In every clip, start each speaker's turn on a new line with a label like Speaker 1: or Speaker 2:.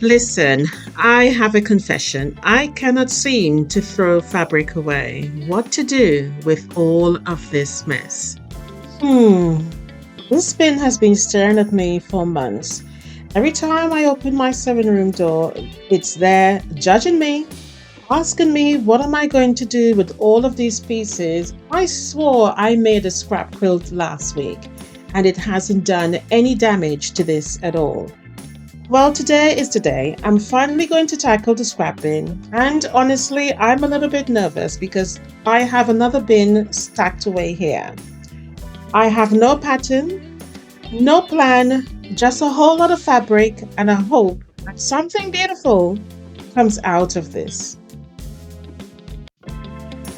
Speaker 1: Listen, I have a confession. I cannot seem to throw fabric away. What to do with all of this mess? Hmm, this bin has been staring at me for months. Every time I open my living room door, it's there judging me, asking me what am I going to do with all of these pieces. I swore I made a scrap quilt last week, and it hasn't done any damage to this at all. Well, today is the day. I'm finally going to tackle the scrap bin. And honestly, I'm a little bit nervous because I have another bin stacked away here. I have no pattern, no plan, just a whole lot of fabric, and I hope that something beautiful comes out of this.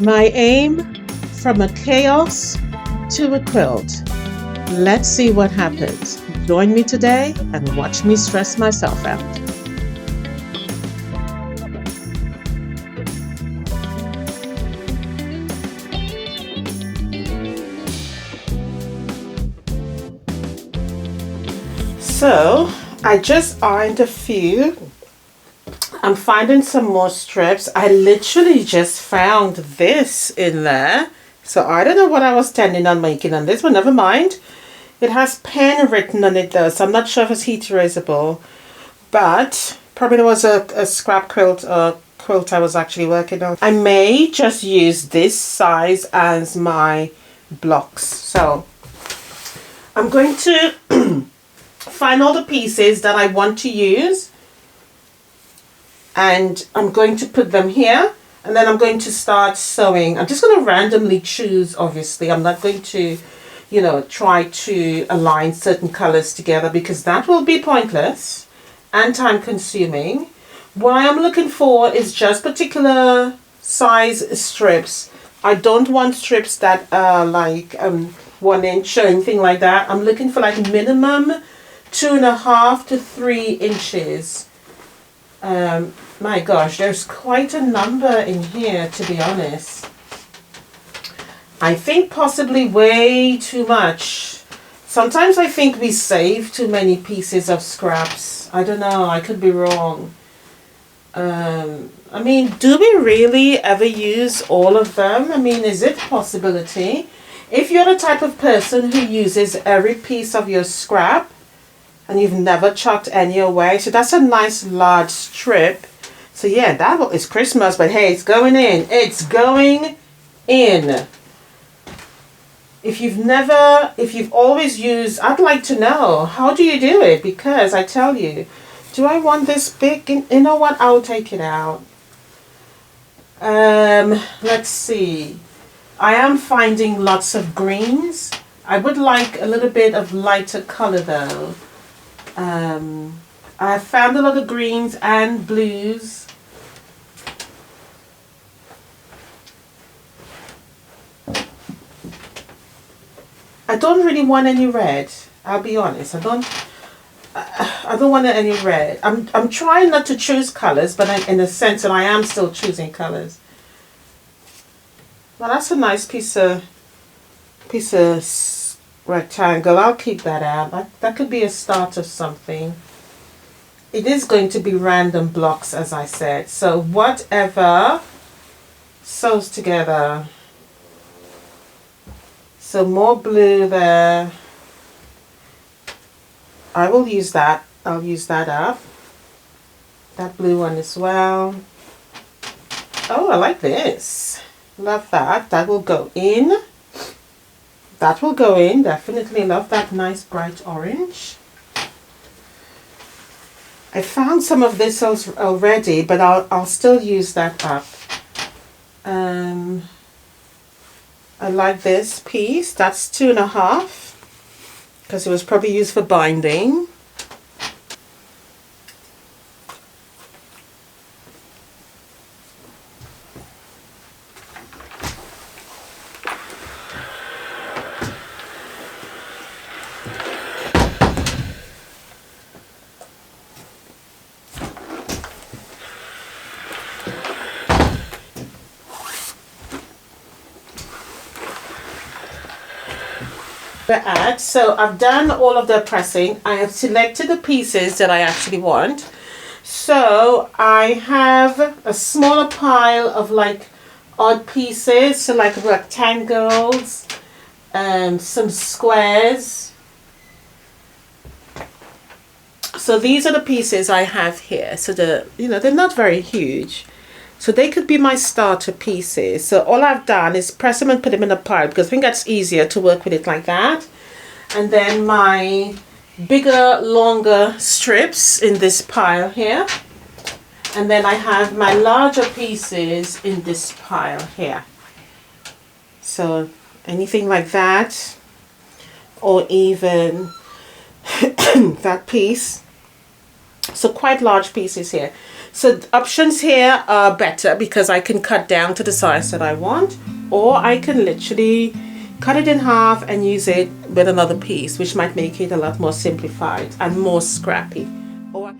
Speaker 1: My aim, from a chaos to a quilt. Let's see what happens. Join me today and watch me stress myself out. So, I just ironed a few. I'm finding some more strips. I literally just found this in there. So I don't know what I was intending on making on this, but never mind. It has pen written on it though, so I'm not sure if it's heat erasable. But probably there was a scrap quilt or quilt I was actually working on. I may just use this size as my blocks. So I'm going to find all the pieces that I want to use, and I'm going to put them here, and then I'm going to start sewing. I'm just going to randomly choose, obviously. I'm not going to, try to align certain colors together because that will be pointless and time consuming. What I am looking for is just particular size strips. I don't want strips that are like 1 inch or anything like that. I'm looking for like minimum 2.5 to 3 inches. My gosh, there's quite a number in here, to be honest. I think possibly way too much. Sometimes I think we save too many pieces of scraps. I don't know, I could be wrong. I mean, do we really ever use all of them? I mean, is it a possibility? If you're the type of person who uses every piece of your scrap and you've never chucked any away, so that's a nice large strip. So yeah, it's Christmas, but hey, it's going in. It's going in. If you've always used, I'd like to know, how do you do it? Because I tell you, do I want this big? You know what? I'll take it out. Let's see. I am finding lots of greens. I would like a little bit of lighter color though. I found a lot of greens and blues. I don't really want any red. I'll be honest. I don't want any red. I'm trying not to choose colors, but in a sense that I am still choosing colors. Well, that's a nice piece of rectangle. I'll keep that out. That could be a start of something. It is going to be random blocks, as I said. So whatever sews together. So more blue there. I will use that. I'll use that up. That blue one as well. Oh, I like this. Love that. That will go in. That will go in. Definitely love that nice bright orange. I found some of this already, but I'll still use that up. I like this piece. That's 2.5 because it was probably used for binding. So I've done all of the pressing. I have selected the pieces that I actually want. So I have a smaller pile of like odd pieces, so like rectangles, some squares. So these are the pieces I have here. So they're not very huge. So they could be my starter pieces. So all I've done is press them and put them in a pile because I think that's easier to work with it like that. And then my bigger, longer strips in this pile here. And then I have my larger pieces in this pile here. So anything like that, or even that piece. So quite large pieces here. So the options here are better because I can cut down to the size that I want, or I can literally cut it in half and use it with another piece, which might make it a lot more simplified and more scrappy. Or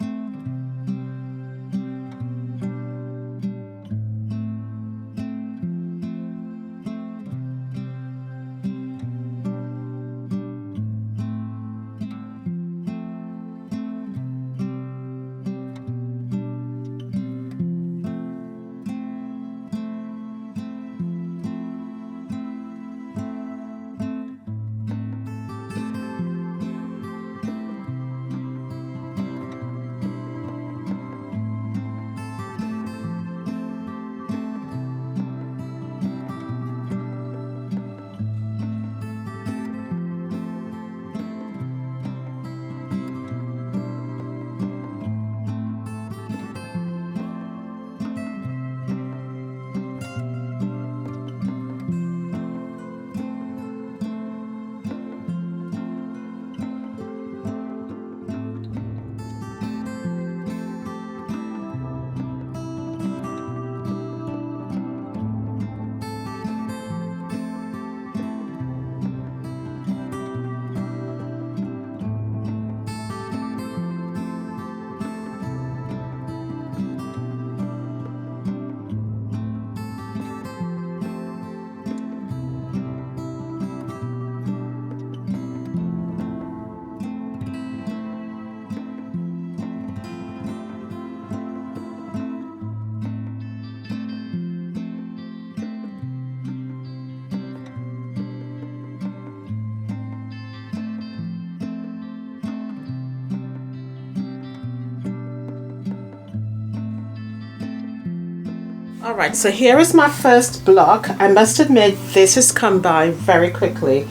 Speaker 1: all right, so here is my first block. I must admit this has come by very quickly.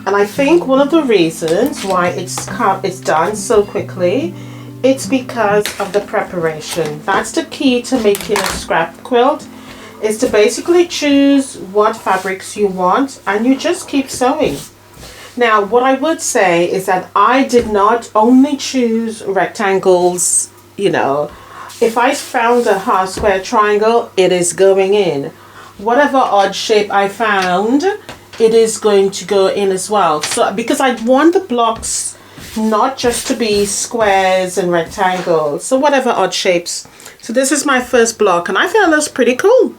Speaker 1: And I think one of the reasons why it's done so quickly, it's because of the preparation. That's the key to making a scrap quilt, is to basically choose what fabrics you want and you just keep sewing. Now, what I would say is that I did not only choose rectangles, if I found a half square triangle, it is going in. Whatever odd shape I found, it is going to go in as well. So because I want the blocks not just to be squares and rectangles, so whatever odd shapes. So this is my first block and I feel it looks pretty cool.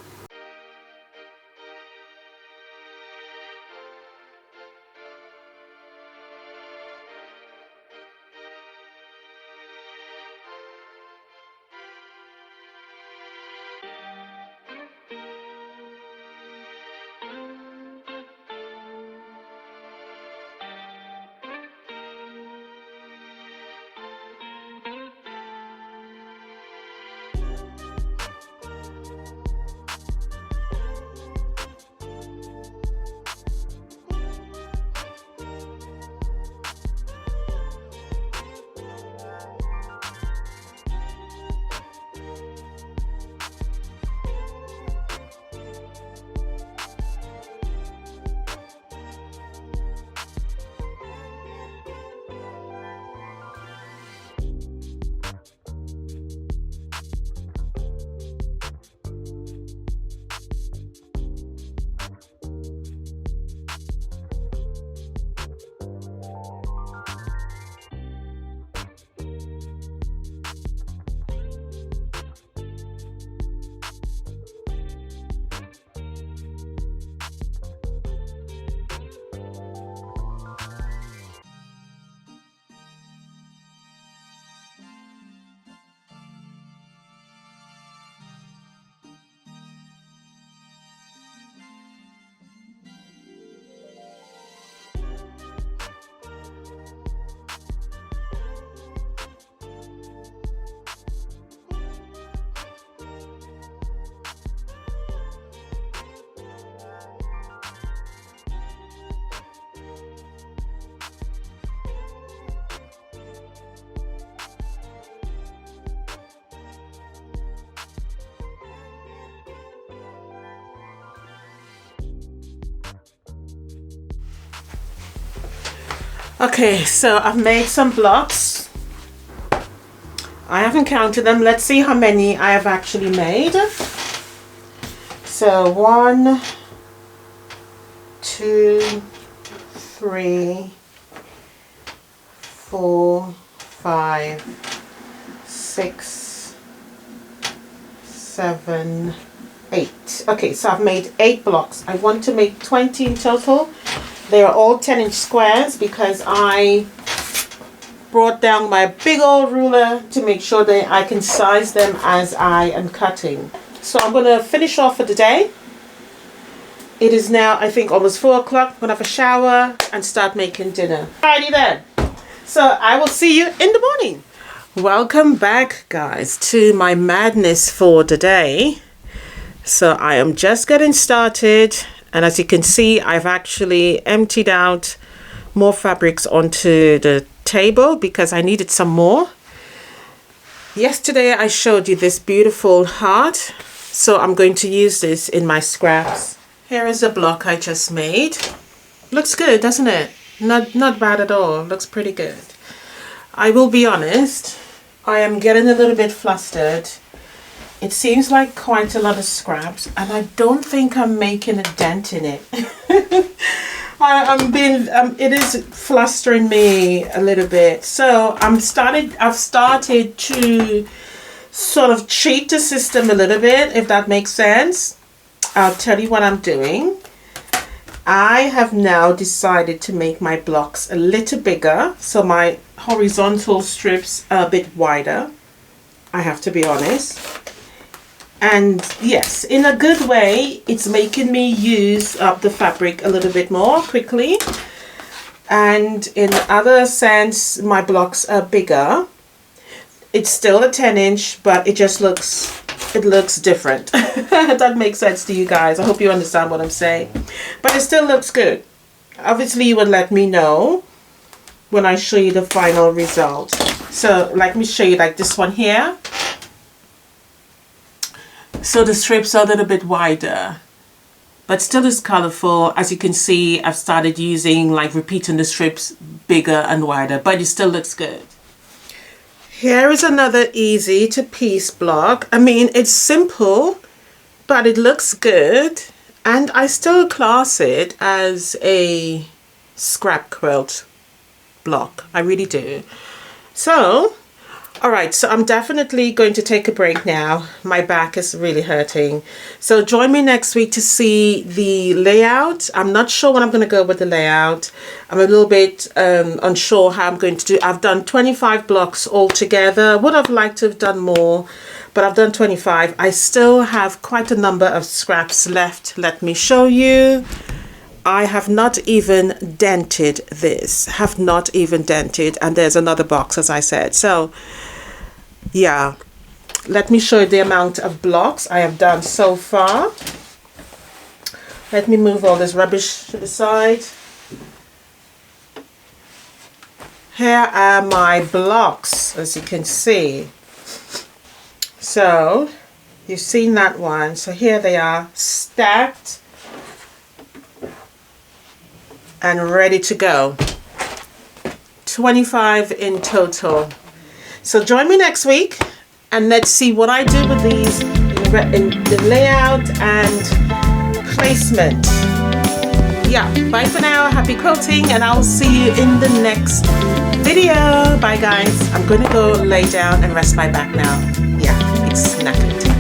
Speaker 1: Okay, so I've made some blocks. I haven't counted them. Let's see how many I have actually made. So 1, 2, 3, 4, 5, 6, 7, 8. Okay, so I've made 8 blocks. I want to make 20 in total. They are all 10-inch squares because I brought down my big old ruler to make sure that I can size them as I am cutting. So I'm going to finish off for the day. It is now, I think, almost 4 o'clock. I'm going to have a shower and start making dinner. Alrighty then. So I will see you in the morning. Welcome back, guys, to my madness for the day. So I am just getting started. And as you can see, I've actually emptied out more fabrics onto the table because I needed some more. Yesterday I showed you this beautiful heart, so I'm going to use this in my scraps. Here is a block I just made. Looks good, doesn't it? Not bad at all. Looks pretty good. I will be honest, I am getting a little bit flustered. It seems like quite a lot of scraps, and I don't think I'm making a dent in it. It is flustering me a little bit. So I've started to sort of cheat the system a little bit, if that makes sense. I'll tell you what I'm doing. I have now decided to make my blocks a little bigger, so my horizontal strips are a bit wider. I have to be honest. And yes, in a good way, it's making me use up the fabric a little bit more quickly. And in other sense, my blocks are bigger. It's still a 10-inch, but it looks different. That makes sense to you guys. I hope you understand what I'm saying. But it still looks good. Obviously, you would let me know when I show you the final result. So let me show you like this one here. So the strips are a little bit wider, but still is colorful. As you can see, I've started using, like, repeating the strips bigger and wider, but it still looks good. Here is another easy to piece block. I mean, it's simple, but it looks good. And I still class it as a scrap quilt block. I really do. So, all right, so I'm definitely going to take a break now. My back is really hurting. So join me next week to see the layout. I'm not sure when I'm going to go with the layout. I'm a little bit unsure how I'm going to do. I've done 25 blocks altogether. Would have liked to have done more, but I've done 25. I still have quite a number of scraps left. Let me show you. I have not even dented this. Have not even dented. And there's another box, as I said. So, yeah. Let me show you the amount of blocks I have done so far. Let me move all this rubbish to the side. Here are my blocks, as you can see. So, you've seen that one. So here they are, stacked and ready to go. 25 in total. So join me next week and let's see what I do with these in the layout and placement. Yeah, bye for now. Happy quilting, and I'll see you in the next video. Bye guys. I'm gonna go lay down and rest my back now. Yeah, it's knackered.